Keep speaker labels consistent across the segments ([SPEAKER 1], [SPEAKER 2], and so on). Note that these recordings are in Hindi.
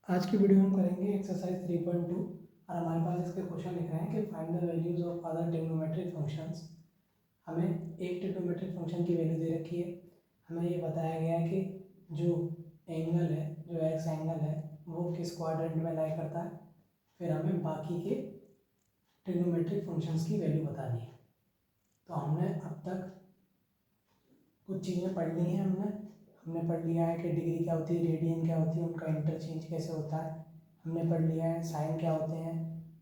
[SPEAKER 1] आज की वीडियो हम करेंगे एक्सरसाइज 3.2 और हमारे पास इसके क्वेश्चन लिख रहे हैं कि find the values of other trigonometric functions. हमें एक ट्रिग्नोमेट्रिक फंक्शन की वैल्यू दे रखी है। हमें ये बताया गया है कि जो एंगल है, जो एक्स एंगल है, वो किस क्वाड्रेंट में लाई करता है। फिर हमें बाकी के ट्रिग्नोमेट्रिक फंक्शंस की वैल्यू बतानी है। तो हमने अब तक कुछ चीज़ें पढ़ ली हैं। हमने पढ़ लिया है कि डिग्री क्या होती है, रेडियन क्या होती है, उनका इंटरचेंज कैसे होता है। हमने पढ़ लिया है साइन क्या होते हैं,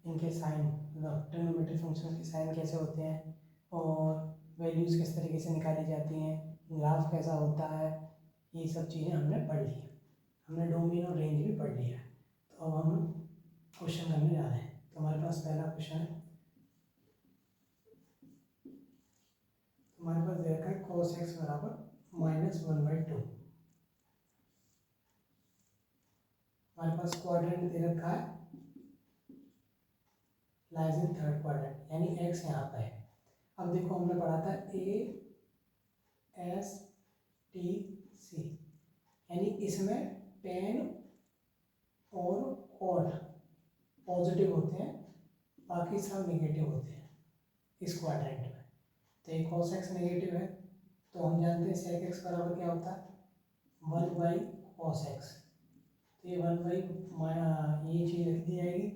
[SPEAKER 1] इनके साइन मतलब ट्रिग्नोमेट्रिक फंक्शन के साइन कैसे होते हैं, और वैल्यूज़ किस तरीके से निकाली जाती हैं, ग्राफ कैसा होता है। ये सब चीज़ें हमने पढ़ ली हैं। हमने डोमेन और रेंज भी पढ़ लिया है। तो अब हम क्वेश्चन करने जा रहे हैं। तो हमारे पास पहला क्वेश्चन है, हमारे पास दे रखा है cos x बराबर -1/2। हमारे पास क्वाड्रेंट दे रखा है लाइज इन थर्ड क्वाड्रेंट, यानी एक्स यहाँ पर है। अब देखो हमने पढ़ा था ASTC, यानी इसमें टेन और कॉट पॉजिटिव होते हैं, बाकी सब नेगेटिव होते हैं इस क्वाड्रेंट में। तो ये cos x नेगेटिव है, तो हम जानते हैं sec x बराबर क्या होता है 1/cos x। तो ये 1/, ये चीज़ लिख दी जाएगी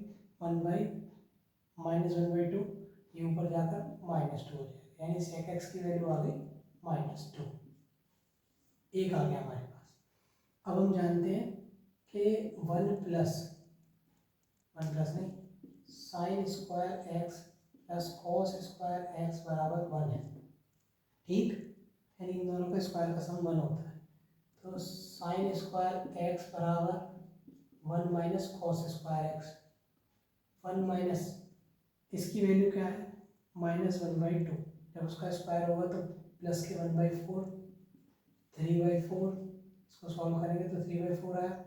[SPEAKER 1] 1/-1/2, ये ऊपर जाकर -2 हो जाएगा, यानी sec x की वैल्यू आ गई -2। एक आ गया हमारे पास। अब हम जानते हैं कि 1 प्लस नहीं, sine square x plus cos square x बराबर 1 है। ठीक, यानी इन दोनों का स्क्वायर का सम 1 होता है। तो साइन स्क्वायर एक्स बराबर 1 minus cos square x. 1 minus इसकी वैल्यू क्या है -1/2। जब उसका स्क्वायर होगा तो प्लस के 1/4, 3/4। इसको सॉल्व करेंगे तो 3/4 आया।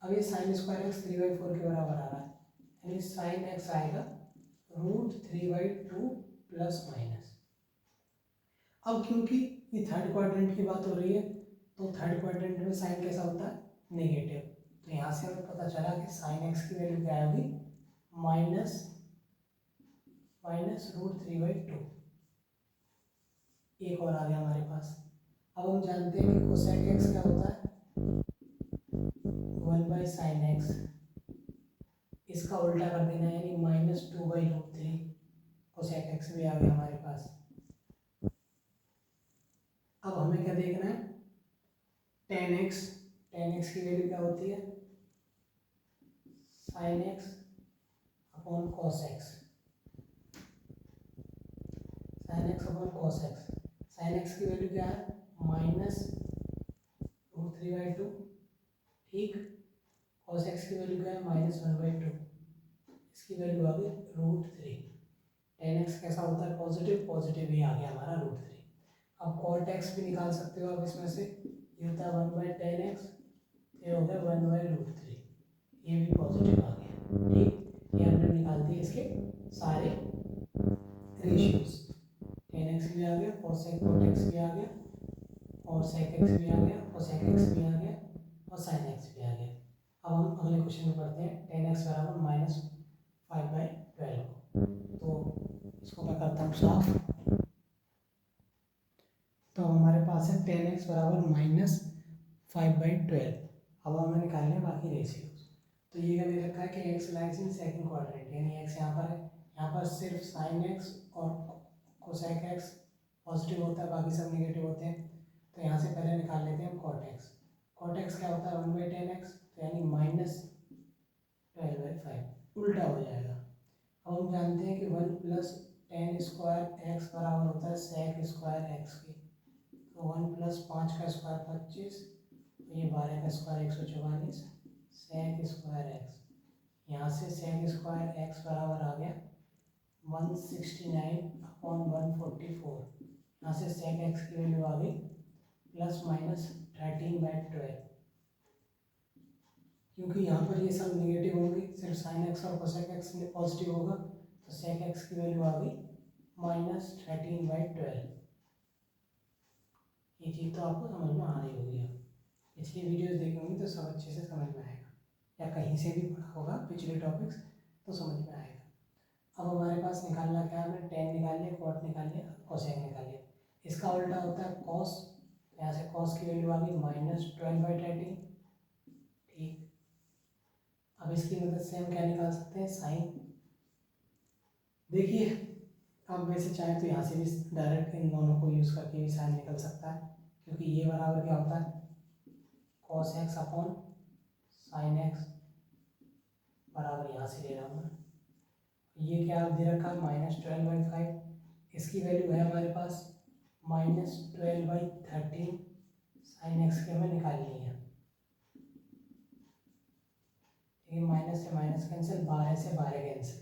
[SPEAKER 1] अब ये साइन स्क्वायर एक्स 3/4 के बराबर आ रहा है, यानी साइन एक्स आएगा √3/2 प्लस माइनस। अब क्योंकि ये थर्ड क्वाड्रेंट की बात हो रही है, तो थर्ड क्वाड्रेंट में साइन कैसा होता है नेगेटिव। तो यहाँ से हमें पता चला कि साइन एक्स की वैल्यू क्या होगी माइनस √3/2। एक और आ गया हमारे पास। अब हम जानते हैं कि कोसेक एक्स क्या होता है 1/sin x। इसका उल्टा कर देना है, यानी -2/√3। कोसेक एक्स भी आ गया हमारे पास। अब हमें क्या देखना है tan x। tan x की वैल्यू क्या होती है sin x upon cos x। sin x upon cos x। sin x की वैल्यू क्या है -√3/2। ठीक, cos x की वैल्यू क्या है -1/2। इसकी वैल्यू आ गई √3। tan x कैसा होता है पॉजिटिव, पॉजिटिव ही आ गया हमारा √3। अब cot x भी निकाल सकते हो आप इसमें से, ये होता है 1/tan x, ये हो गया 1/√3। ये भी पॉजिटिव आ गया। ठीक, ये हमने निकाल दिए इसके सारे रेशियोज। tan x भी आ गया, cot x भी आ गया, और sec x भी आ गया, cosec x भी आ गया, और sin x भी आ गया। अब हम अगले क्वेश्चन में पढ़ते हैं tan x बराबर -5/12 को। तो इसको मैं करता हूँ साफ। तो हमारे पास है tan x बराबर -5/12। अब हमें निकालने हैं बाकी रेशियोज। तो ये क्या दे रखा है कि x lies in second quadrant, यानी x यहाँ पर है। यहाँ पर सिर्फ sin x और cosec x पॉजिटिव होता है, बाकी सब नेगेटिव होते हैं। तो यहाँ से पहले निकाल लेते हैं cot x। cot x क्या होता है 1/tan x, तो यानी -12/5, उल्टा हो जाएगा। अब हम जानते हैं कि 1 प्लस tan स्क्वायर एक्स बराबर होता है sec स्क्वायर एक्स की। तो 1 प्लस 5 का स्क्वायर 25, तो ये 12 का स्क्वायर 144 sec स्क्वायर एक्स। यहाँ से sec स्क्वायर एक्स बराबर आ गया 169/144। यहाँ से sec एक्स की वैल्यू आ गई ±13/12। क्योंकि यहाँ पर ये सब नेगेटिव होंगे, सिर्फ sin x और cosec x पॉजिटिव होगा, तो sec x की वैल्यू आ गई -13/12। ये चीज़ तो आपको समझ में आ रही होगी। अब पिछली वीडियोस देखेंगे तो सब अच्छे से समझ में आएगा। या कहीं से भी पढ़ा होगा पिछले टॉपिक्स तो समझ में आएगा। अब हमारे पास निकालना क्या है, हमें टेन निकाल लिया, कॉट निकाल लिया, कोसेक निकाल लिया। इसका उल्टा होता है कॉस, यहाँ से कॉस की वैल्यू आ गई -12/13। ठीक, अब इसकी मदद से हम क्या निकाल सकते हैं, साइन। देखिए अब वैसे चाहे तो यहाँ से भी डायरेक्ट इन दोनों को यूज़ करके भी साइन निकल सकता है, क्योंकि ये बराबर क्या होता है, cos x upon sine x, बराबर यहाँ से ले रहा हूँ मैं। ये क्या दे रखा है, -12/5। इसकी वैल्यू है हमारे पास -12/13। साइन एक्स की हमें निकालनी है। ये माइनस से माइनस कैंसिल, 12 से 12 कैंसिल,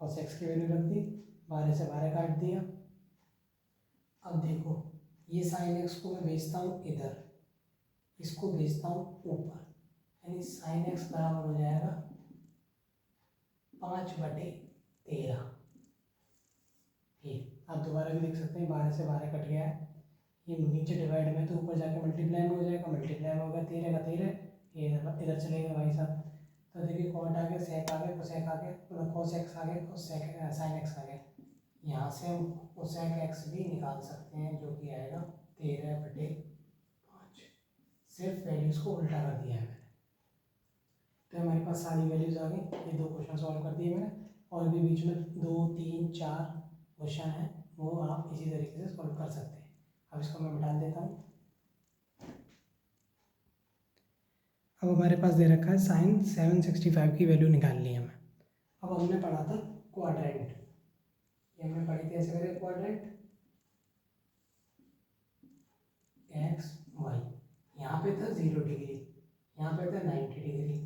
[SPEAKER 1] कॉस एक्स की वैल्यू रख दी, 12 से 12 काट दिया। अब देखो ये साइन एक्स को मैं भेजता हूँ इधर, इसको भेजता हूँ ऊपर, यानी साइन एक्स बराबर हो जाएगा 5/13। ठीक, आप दोबारा भी देख सकते हैं, 12 से 12 कट गया है, ये नीचे डिवाइड में तो ऊपर जाके मल्टीप्लाई में हो जाएगा, मल्टीप्लाई में होगा 13 का 13, ये इधर चलेगा भाई साहब। तो देखिए कॉट आ गया, सेक आ गया, कोसेक आ गया, मतलब कोस एक्स आ गया, कोसेक साइन एक्स आ गया। यहाँ से हम कोसेक एक्स भी निकाल सकते हैं, जो कि आएगा 13/5। सिर्फ वैल्यूज़ को उल्टा कर दिया है मैंने। तो हमारे पास सारी वैल्यूज़ आ गई, ये 2 क्वेश्चन सॉल्व कर दिए मैंने, और भी बीच में 2, 3, 4 क्वेश्चन हैं, वो आप इसी तरीके से सॉल्व कर सकते हैं। अब इसको मैं मिटा देता हूँ। अब हमारे पास दे रखा है साइन 765 की वैल्यू निकालनी है हमें। अब हमने पढ़ा था क्वाड्रेंट, ये हमने पढ़ी थी ऐसे करके क्वाड्रेंट एक्स वाई। यहाँ पे था 0 डिग्री, यहाँ पे था 90 डिग्री,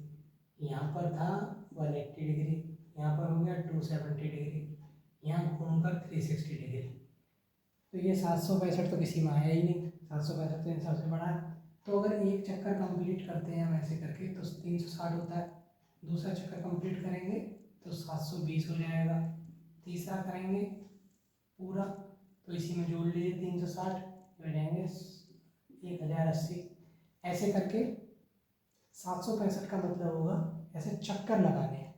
[SPEAKER 1] यहाँ पर था 180 डिग्री, यहाँ पर हो गया 270 डिग्री, यहाँ घूमकर 360 डिग्री। तो ये 765 तो किसी में आया ही नहीं, 765 तो इन सबसे बड़ा है। तो अगर एक चक्कर कंप्लीट करते हैं हम ऐसे करके तो 360 होता है, दूसरा चक्कर कंप्लीट करेंगे तो 720 हो जाएगा, तीसरा करेंगे पूरा तो इसी में जोड़ लीजिए 360 हो जाएंगे 1080। ऐसे करके 765 का मतलब होगा ऐसे चक्कर लगाने हैं।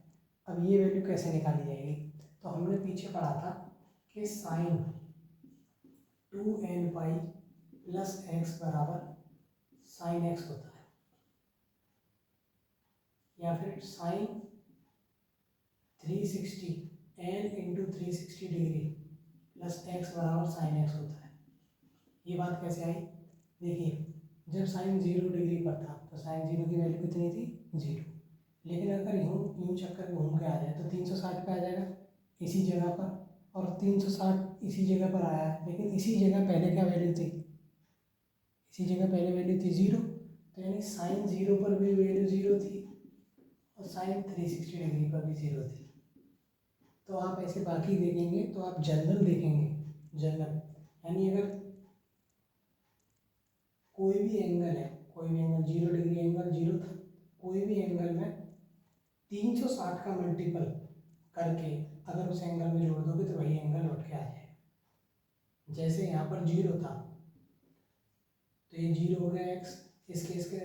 [SPEAKER 1] अब ये वैल्यू कैसे निकाली जाएगी, तो हमने पीछे पढ़ा था कि साइन 2n प्लस एक्स बराबर साइन एक्स होता है, या फिर sine 360 n into 360 degree plus x बराबर साइन एक्स होता है। ये बात कैसे आई, देखिए जब साइन 0 डिग्री पर था तो साइन 0 की वैल्यू कितनी थी, 0। लेकिन अगर यूँ चक्कर घूम के आ जाए तो 360 पे आ जाएगा इसी जगह पर, और 360 इसी जगह पर आया है, लेकिन इसी जगह पहले क्या वैल्यू थी, इसी जगह पहले वैल्यू थी 0, तो यानी साइन 0 पर भी वैल्यू 0 थी और साइन 360 डिग्री पर भी 0 थी। तो आप ऐसे बाकी देखेंगे तो आप जनरल देखेंगे, जनरल यानी अगर कोई भी एंगल है, कोई भी एंगल 0 डिग्री एंगल 0 था, कोई भी एंगल में 360 का मल्टीपल करके अगर उस एंगल में जोड़ दोगे तो वही एंगल लौट के आ जाएगा। जैसे यहाँ पर 0 था तो ये 0 हो गया एक्स, इसके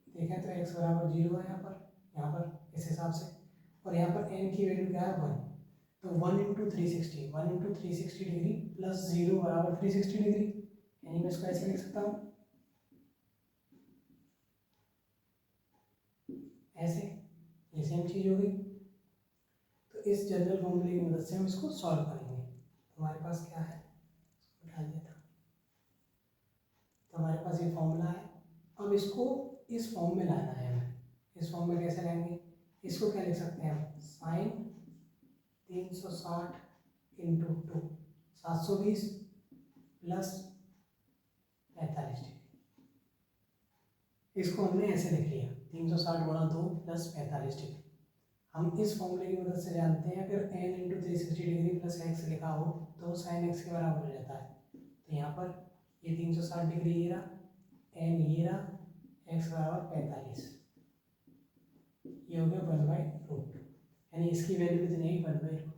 [SPEAKER 1] देखें तो एक्स बराबर 0 है यहाँ पर इस हिसाब से, और यहाँ पर एन की वैल्यू क्या है 1, तो 1 इंटू 360 डिग्री प्लस 0 बराबर 360 डिग्री, यानी मैं इसको ऐसे लिख सकता हूँ ऐसे, ये सेम चीज़ हो गई। तो इस जनरल फॉर्मूले की मदद से हम इसको सॉल्व करेंगे। तो हमारे पास क्या है, इसको उठा दिया था, तो हमारे पास ये फॉर्मूला है। अब इसको इस फॉर्म में लाना है हमें। इस फॉर्म में कैसे लाएंगे, इसको क्या लिख सकते हैं हम, साइन 360 इंटू 2 720 प्लस 45 डिग्री। इसको हमने ऐसे लिख लिया 360 गुणा 2 प्लस 45 डिग्री। हम इस फॉर्मूले की मदद से जानते हैं अगर n into 360 degree plus x लिखा हो तो साइन एक्स के बराबर हो जाता है। तो यहाँ पर ये 360 डिग्री ये रहा, n ये रहा, एक्स बराबर 45, ये हो गया 1/√, यानी इसकी वैल्यू कितनी है 1/√।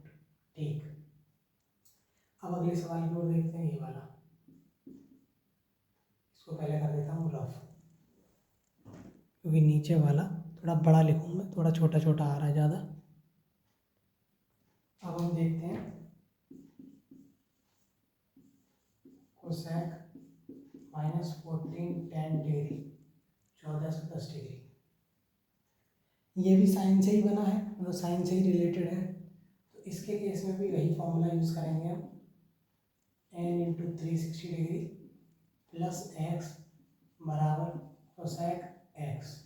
[SPEAKER 1] ठीक, अब अगले सवाल की ओर देखते हैं, ये वाला। इसको पहले कर देता हूँ रफ, क्योंकि नीचे वाला थोड़ा बड़ा लिखूँगा, थोड़ा छोटा छोटा आ रहा है ज़्यादा। अब हम देखते हैं कोसेक -14 tan डिग्री 1410 डिग्री। ये भी साइन से ही बना है, मतलब साइन से ही रिलेटेड है, तो इसके केस में भी वही फॉर्मूला यूज़ करेंगे हम, n into 360 degree plus x बराबर कोसेक एक्स।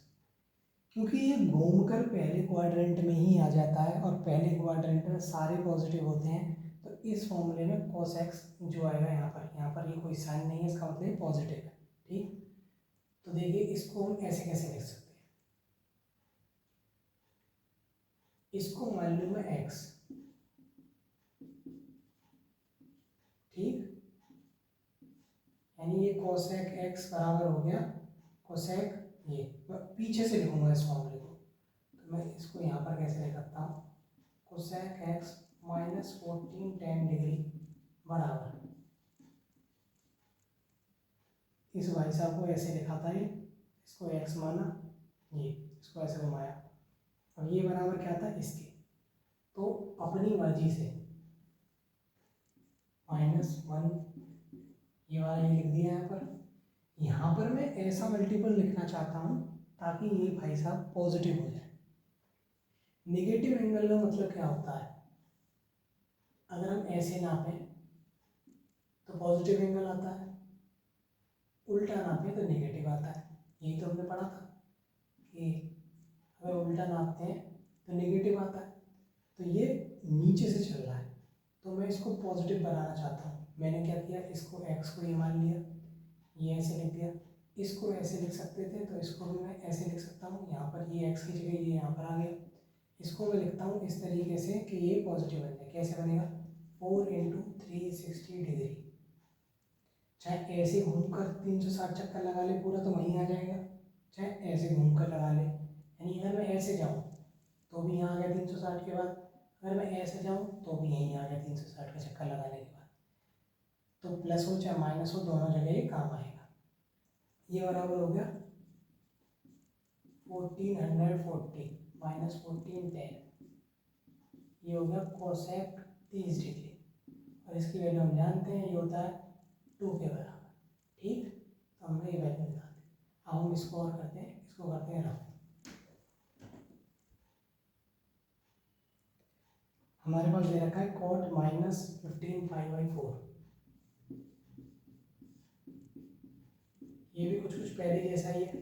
[SPEAKER 1] क्योंकि ये घूमकर पहले क्वाड्रेंट में ही आ जाता है और पहले क्वाड्रेंट में सारे पॉजिटिव होते हैं, तो इस फॉर्मूले में cos x जो आएगा यहाँ पर ये कोई साइन नहीं है, इसका मतलब ये पॉजिटिव है। ठीक, तो देखिए इसको हम ऐसे कैसे लिख सकते हैं, इसको मान लूँ मैं x, ठीक, यानी ये कोसेक x बराबर हो गया कोसेक, ये मैं पीछे से लिखूंगा इस फॉर्मूले को, तो मैं इसको यहाँ पर कैसे लिख सकता हूँ, कोसेक x -14 tan डिग्री बराबर, इस भाई साहब को ऐसे लिखा था, ये इसको x माना, ये इसको ऐसे घुमाया, और ये बराबर क्या था इसके, तो अपनी मर्जी से -1 ये वाला ये लिख दिया यहाँ पर मैं ऐसा मल्टीपल लिखना चाहता हूँ ताकि ये भाई साहब पॉजिटिव हो जाए। नेगेटिव एंगल का मतलब क्या होता है, अगर हम ऐसे नापें तो पॉजिटिव एंगल आता है, उल्टा नापें तो नेगेटिव आता है। यही तो हमने पढ़ा था कि अगर उल्टा नापते हैं तो नेगेटिव आता है, तो ये नीचे से चल रहा है, तो मैं इसको पॉजिटिव बनाना चाहता हूँ। मैंने क्या किया, इसको x को ये मान लिया, ये ऐसे लिख दिया, इसको ऐसे लिख सकते थे तो इसको भी मैं ऐसे लिख सकता हूँ, यहाँ पर ये x की जगह ये यहाँ पर आ गया, इसको मैं लिखता हूँ इस तरीके से कि ये पॉजिटिव बन जाए। कैसे बनेगा, 4 इंटू 360 डिग्री, चाहे ऐसे घूमकर 360 चक्कर लगा ले पूरा तो वहीं आ जाएगा, चाहे ऐसे घूमकर लगा ले, यानी अगर मैं ऐसे जाऊँ तो भी यहाँ आ गया 360 के बाद, अगर मैं ऐसे जाऊँ तो भी यहीं आ गया 360 का चक्कर लगाने के बाद, तो प्लस हो चाहे माइनस हो दोनों जगह ये काम आएगा। ये बराबर हो गया 1440 -14 tan, ये हो गया कोसेक 30 डिग्री, और इसकी वैल्यू हम जानते हैं ये होता है 2 के बराबर। ठीक, तो हमने ये वैल्यू निकाल दी। अब हम इसको और करते हैं, इसको करते हैं रफ। हमारे पास दे रखा है cot -15 π/4, ये भी कुछ कुछ पहले जैसा ही है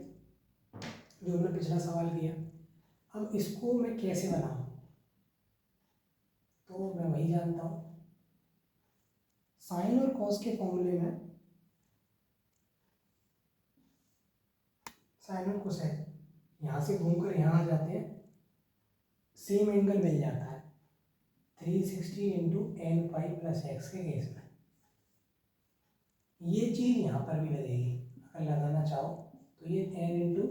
[SPEAKER 1] जो हमने पिछला सवाल किया। अब इसको मैं कैसे बनाऊं, तो मैं वही जानता हूँ, साइन और कॉस के फॉर्मूले में साइन और कोसेक यहाँ से घूमकर यहाँ आ जाते हैं, सेम एंगल मिल जाता है 360 into n pi plus x के केस में। ये चीज़ यहाँ पर भी लगेगी, अगर लगाना चाहो तो ये n इंटू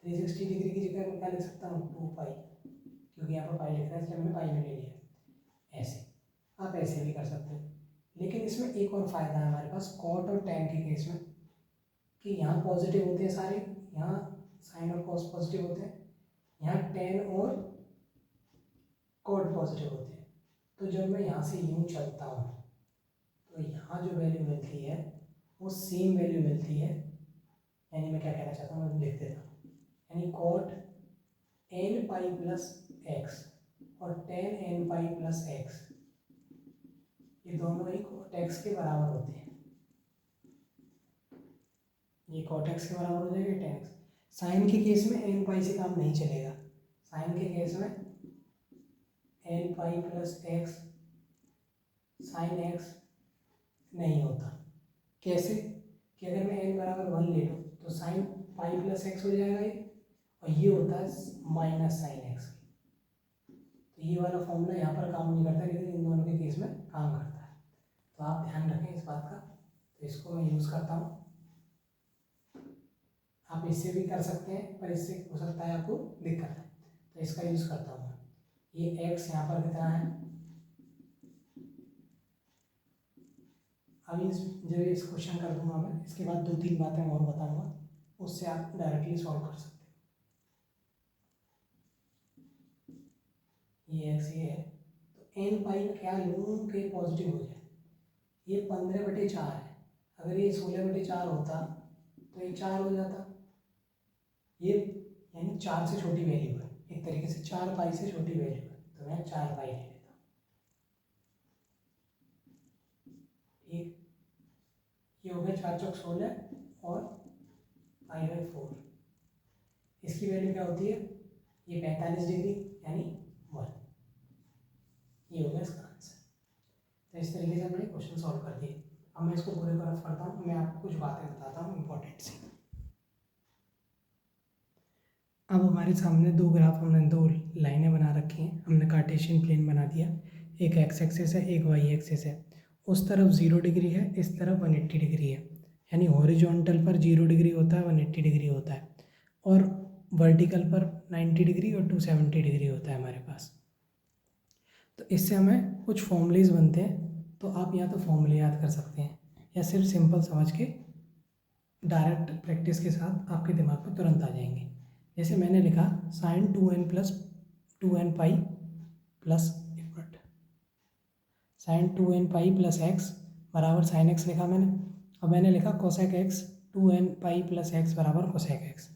[SPEAKER 1] 360 डिग्री की जगह मैं क्या लिख सकता हूँ 2 पाई, क्योंकि यहाँ पर पाई लिख रहा है इसलिए मैंने पाई में ले लिया। ऐसे आप ऐसे भी कर सकते हो, लेकिन इसमें एक और फ़ायदा है हमारे पास कॉट और टैन के केस में, कि यहाँ पॉजिटिव होते हैं सारे, यहाँ साइन और कॉस पॉजिटिव होते हैं, यहाँ टैन और कॉट पॉजिटिव होते हैं। तो जब मैं यहाँ से यूँ चलता हूँ तो यहाँ जो वैल्यू मिलती है वो सेम वैल्यू मिलती है, यानी मैं क्या कहना चाहता हूँ मैं लिख देता हूँ, यानी cot n pi plus x और ten n pi plus x, ये दोनों ही कॉट एक्स के बराबर होते हैं। ये कॉट एक्स के बराबर हो जाएगा टेन एक्स। साइन के केस में n पाई से काम नहीं चलेगा, साइन के केस में n pi plus x sine x नहीं होता। कैसे, कि अगर मैं n बराबर 1 ले लूँ तो साइन पाई प्लस एक्स हो जाएगा ये, और ये होता है माइनस साइन एक्स। तो ये वाला फॉर्मूला यहाँ पर काम नहीं करता, लेकिन इन दोनों के केस में काम करता है, तो आप ध्यान रखें इस बात का। तो इसको मैं यूज़ करता हूँ, आप इससे भी कर सकते हैं पर इससे हो सकता है आपको दिक्कत है, तो इसका यूज़ करता हूँ। ये x यहाँ पर कितना है, अभी जब इस क्वेश्चन कर दूंगा मैं, इसके बाद 2-3 बातें और बताऊंगा, उससे आप डायरेक्टली सॉल्व कर सकते हैं। ये एक्स ये है, तो एन पाई का क्या लूँ कि पॉजिटिव हो जाए। ये 15/4 है, अगर ये 16/4 होता तो ये 4 हो जाता, ये यानी 4 से छोटी वैल्यू है, एक तरीके से 4 पाई से छोटी वैल्यू है, तो मैं 4 पाई ले लेता हूँ। ठीक, ये हो गया 4 चौक 16 और π/4। इसकी वैल्यू क्या होती है, ये 45 डिग्री यानी 1। ये हो गया इसका आंसर। तो इस तरीके से हमने क्वेश्चन सॉल्व कर दिए। अब मैं इसको पूरे तरफ करता हूँ, मैं आपको कुछ बातें बताता हूँ इंपॉर्टेंट सी। अब हमारे सामने दो ग्राफ, हमने दो लाइनें बना रखी हैं, हमने कार्टेशियन प्लेन बना दिया, एक एक्स एक्सिस है एक वाई एक्सिस है। उस तरफ 0 डिग्री है, इस तरफ 180 डिग्री है, यानी हॉरिजॉन्टल पर 0 डिग्री होता है, 180 डिग्री होता है, और वर्टिकल पर 90 डिग्री और 270 डिग्री होता है हमारे पास। तो इससे हमें कुछ फॉर्मूलेज बनते हैं, तो आप या तो फॉर्मूले याद कर सकते हैं या सिर्फ सिंपल समझ के डायरेक्ट प्रैक्टिस के साथ आपके दिमाग में तुरंत आ जाएंगे। जैसे मैंने लिखा sin 2n plus 2n pi plus sin 2n पाई प्लस एक्स बराबर sin x लिखा मैंने। अब मैंने लिखा कोसेक एक्स 2n पाई प्लस एक्स बराबर कोसेक एक्स।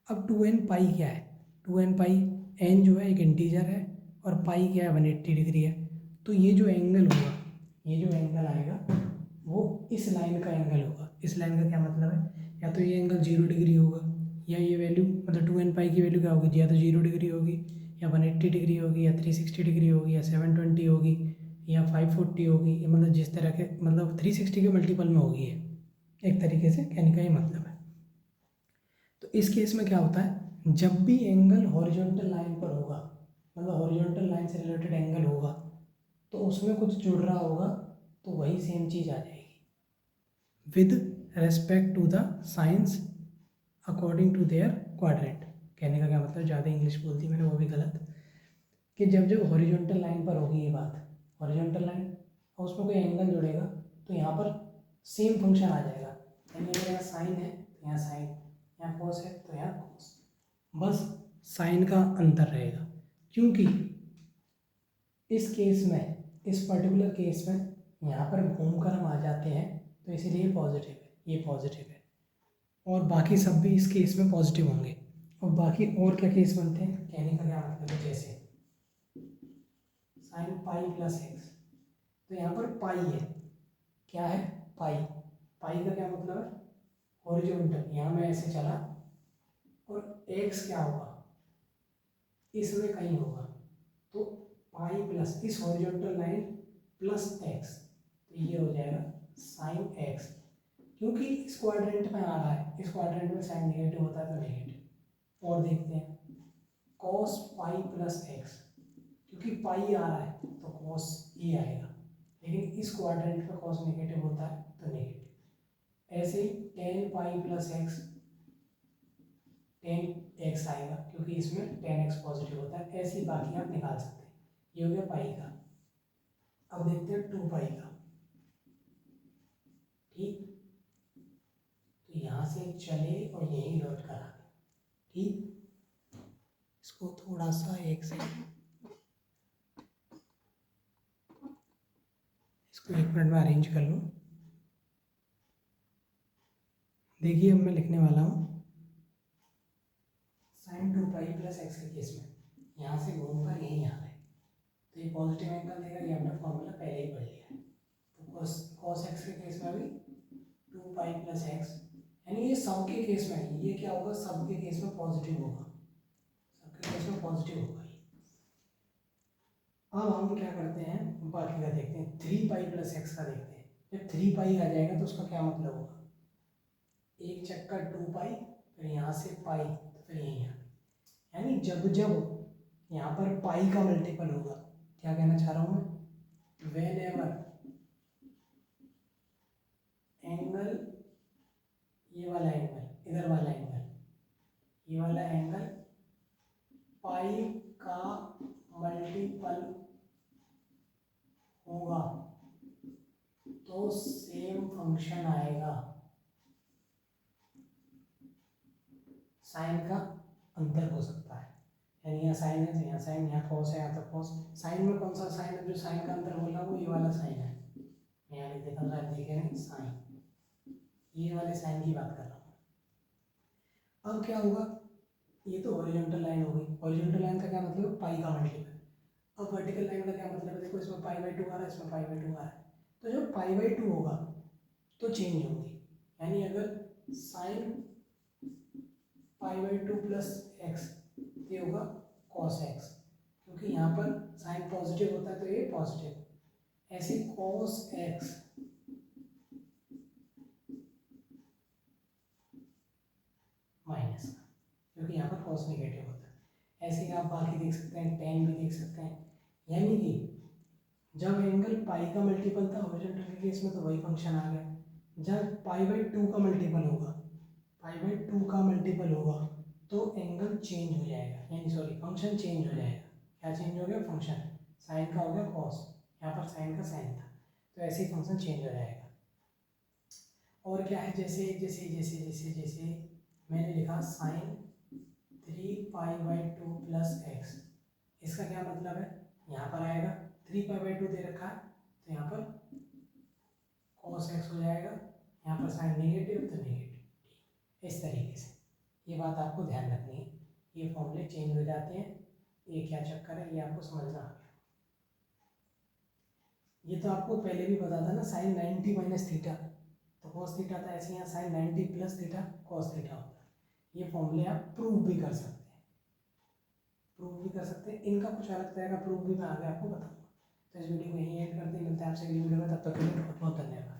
[SPEAKER 1] अब 2n पाई क्या है, 2n पाई n जो है एक इंटीजर है और पाई क्या है 180 डिग्री है। तो ये जो एंगल होगा, ये जो एंगल आएगा वो इस लाइन का एंगल होगा। इस लाइन का क्या मतलब है, या तो ये एंगल 0 डिग्री होगा, या ये वैल्यू मतलब 2n पाई की वैल्यू क्या होगी, या तो 0 डिग्री होगी या 180 डिग्री होगी या 360 डिग्री होगी या 720 होगी या 540 होगी। ये मतलब जिस तरह के मतलब 360 के मल्टीपल में होगी ये, एक तरीके से कहने का ये मतलब है। तो इस केस में क्या होता है, जब भी एंगल हॉरिजॉन्टल लाइन पर होगा, मतलब हॉरिजॉन्टल लाइन से रिलेटेड एंगल होगा, तो उसमें कुछ जुड़ रहा होगा, तो वही सेम चीज़ आ जाएगी with respect to the signs according to their quadrant. कहने का क्या मतलब, ज़्यादा इंग्लिश बोल दी मैंने वो भी गलत, कि जब जब हॉरिजॉन्टल लाइन पर होगी ये बात, हॉरिजॉन्टल लाइन और उसमें कोई एंगल जुड़ेगा, तो यहाँ पर सेम फंक्शन आ जाएगा। यानी अगर यहाँ साइन है तो यहाँ साइन, यहाँ कॉस है तो यहाँ कॉस, बस साइन का अंतर रहेगा। क्योंकि इस केस में, इस पर्टिकुलर केस में यहाँ पर घूमकर हम आ जाते हैं, तो इसीलिए पॉजिटिव है, ये पॉजिटिव है, और बाकी सब भी इस केस में पॉजिटिव होंगे। और बाकी और क्या केस बनते हैं, कहने का क्या मतलब है, जैसे साइन पाई प्लस एक्स, तो यहाँ पर पाई है, क्या है पाई, पाई का क्या मतलब है हॉरिजॉन्टल, यहाँ मैं ऐसे चला और एक्स क्या होगा इसमें कहीं होगा, तो पाई प्लस इस हॉरिजॉन्टल लाइन प्लस एक्स, तो ये हो जाएगा साइन एक्स। क्योंकि इस क्वाड्रेंट में आ रहा है, इस क्वाड्रेंट में साइन नेगेटिव होता है तो नेगेटिव। और देखते हैं कॉस पाई प्लस एक्स, क्योंकि पाई आ रहा है तो कॉस ई आएगा, लेकिन इस क्वाड्रेंट में कॉस नेगेटिव होता है तो नेगेटिव। ऐसे ही ten pi plus x, ten x आएगा क्योंकि इसमें टेन एक्स पॉजिटिव होता है। ऐसे ही बाकी आप निकाल सकते हैं। ये हो गया पाई का। अब देखते हैं 2 पाई का। ठीक, तो यहाँ से चले और यहीं लौट कर आ गए। ठीक, इसको थोड़ा सा एक सेकंड, इसको 1 मिनट में अरेंज कर लूँ। देखिए अब मैं लिखने वाला हूँ साइन 2 पाई प्लस एक्स के केस में यहाँ से घूमकर यहीं आ गए, तो ये पॉजिटिव एंगल देगा, ये हमने फॉर्मूला पहले ही पढ़ लिया है। तो कॉस एक्स के केस में भी 2 पाई प्लस एक्स, यानी ये सब के केस में, ये क्या होगा सब के केस में पॉजिटिव होगा, सबके केस में पॉजिटिव होगा ये। अब हम क्या करते हैं, बाकी का देखते हैं, 3 पाई प्लस एक्स का देखते हैं। जब 3 पाई आ जाएगा तो उसका क्या मतलब होगा, एक चक्कर 2 पाई, फिर यहाँ से पाई, तो फिर यहीं आ, यानी जब जब यहाँ पर पाई का मल्टीपल होगा, क्या कहना चाह रहा हूँ मैं, वेन एवर एंगल, ये वाला एंगल, इधर वाला एंगल, ये वाला एंगल पाई का मल्टीपल होगा तो सेम फंक्शन आएगा, साइन का अंतर हो सकता है। यानी यहाँ साइन है तो यहाँ साइन, यहाँ कॉस है यहाँ तो कॉस। साइन में कौन सा साइन है, जो साइन का अंतर बोल रहा हूँ वो ये वाला साइन है, मैं यहाँ लिख देता हूँ, आप देखे नहीं, साइन, ये वाले साइन की बात कर रहा हूँ। अब क्या होगा, ये तो हॉरिजॉन्टल लाइन हो गई। हॉरिजॉन्टल लाइन का क्या मतलब है, पाई का मल्टीपल। अब वर्टिकल लाइन का क्या मतलब है, देखो इसमें पाई बाई 2 आ रहा है, इसमें पाई बाई 2 आ रहा है, तो जब पाई बाई 2 होगा तो चेंज होंगी, यानी अगर sine pi by 2 plus x, ये होगा कॉस एक्स, क्योंकि यहाँ पर साइन पॉजिटिव होता है तो ये पॉजिटिव, ऐसे कॉस एक्स माइनस का, क्योंकि यहाँ पर कॉस नेगेटिव होता है। ऐसे ही आप बाकी देख सकते हैं, टेन भी देख सकते हैं, यानी कि जब एंगल पाई का मल्टीपल था हॉरिजॉन्टल के केस में तो वही फंक्शन आ गया, जब पाई बाई 2 का मल्टीपल होगा, पाई बाई 2 का मल्टीपल होगा तो एंगल चेंज हो जाएगा, यानी सॉरी फंक्शन चेंज हो जाएगा। क्या चेंज हो गया, फंक्शन, साइन का हो गया कॉस, यहाँ पर साइन का साइन था, तो ऐसे ही फंक्शन चेंज हो जाएगा। और क्या है, जैसे जैसे जैसे जैसे जैसे मैंने लिखा sine 3 pi by 2 plus x, इसका क्या मतलब है, यहाँ पर आएगा 3 पाई बाई 2 दे रखा है तो यहाँ पर कॉस एक्स हो जाएगा, यहाँ पर साइन नेगेटिव तो नेगेटिव, इस तरीके से। ये बात आपको ध्यान रखनी है, ये फॉर्मूले चेंज हो जाते हैं, ये क्या चक्कर है ये आपको समझना आ गया। ये तो आपको पहले भी पता था ना, साइन 90 माइनस थीटा तो कॉस थीटा था, ऐसे यहाँ sine 90 plus theta cos theta होता है। ये फॉर्मूले आप प्रूव भी कर सकते हैं, प्रूव भी कर सकते हैं, इनका कुछ अलग तरह का प्रूफ भी मैं आगे आपको बताऊंगा। तो इस वीडियो को यहीं एंड करते हैं, मिलते हैं आपसे अगली वीडियो में, तब तक के लिए बहुत बहुत धन्यवाद।